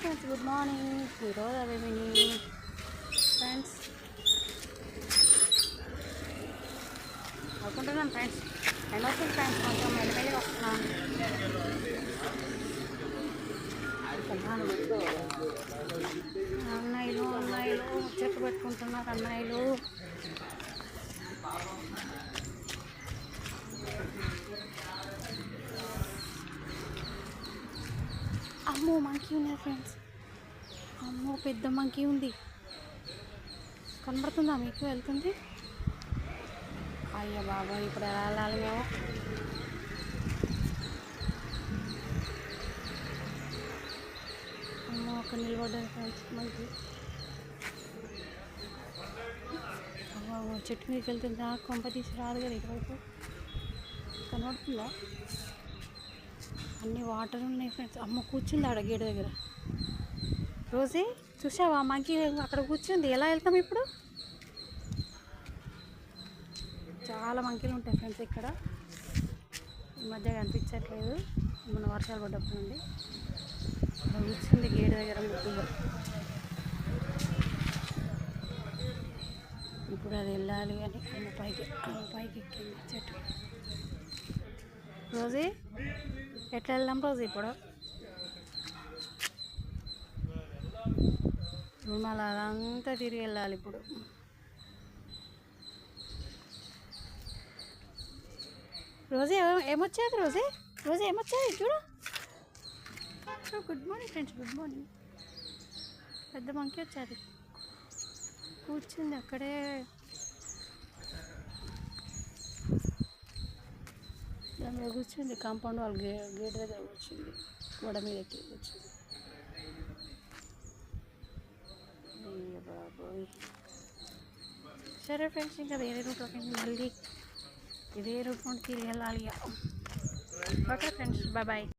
Friends, good morning. ఈరోజు అవేమిని friends అనుకుంటున్నాను friends. End వస్తుంది ఫ్రెండ్స్, కొంచెం మెల్లిమెల్లిగా వస్తున్నాను. అన్నయ్యలు చెట్టు పెట్టుకుంటున్నారు. అన్నయ్యలు అమ్మో మంకీ ఉన్నాయి ఫ్రెండ్స్. అమ్మో పెద్ద మంకీ ఉంది. కనబడుతుందా మీకు? వెళ్తుంది. అయ్యో బాబా, ఇప్పుడు ఎలా వెళ్ళాలి మేము? అమ్మో ఒక నిలబడ్డారు ఫ్రెండ్స్ మంకీ. అమ్మో చెట్టు మీదకి వెళ్తుంది. కొంప తీసి రాదు కదా ఇటువైపు. కనబడుతుందా? అన్ని వాటర్ ఉన్నాయి ఫ్రెండ్స్. అమ్మ కూర్చుంది ఆడ గేట్ దగ్గర. రోజే చూసావా మంకీ అక్కడ కూర్చుంది. ఎలా వెళ్తాం ఇప్పుడు? చాలా మంకీలు ఉంటాయి ఫ్రెండ్స్ ఇక్కడ. ఈ మధ్య కనిపించట్లేదు, మన వర్షాలు పడ్డప్పుడు నుండి. అక్కడ కూర్చుంది గేట్ దగ్గర ముద్దుగా. ఇప్పుడు అది వెళ్ళాలి అని పైకి ఎక్కింది చెట్టు. రోజే ఎట్లా వెళ్దాం రోజు? ఇప్పుడు మళ్ళీ అదంతా తిరిగి వెళ్ళాలి ఇప్పుడు. రోజే ఏమొచ్చేది? రోజే ఏమొచ్చేది చూడు. Good morning friends, good morning. పెద్ద మంకీ వచ్చేది, కూర్చుంది అక్కడే. దానిలో కూర్చుంది. కాంపౌండ్ వాళ్ళు గేట్ దగ్గర కూర్చుంది. గోడ మీద ఎక్కి కూర్చుంది. బాబోయ్. సరే ఫ్రెండ్స్, ఇంకా వేరే రూట్లోకి మళ్ళీ ఇదే రూట్ నుండి తిరిగి వెళ్ళాలి. Okay friends, bye bye.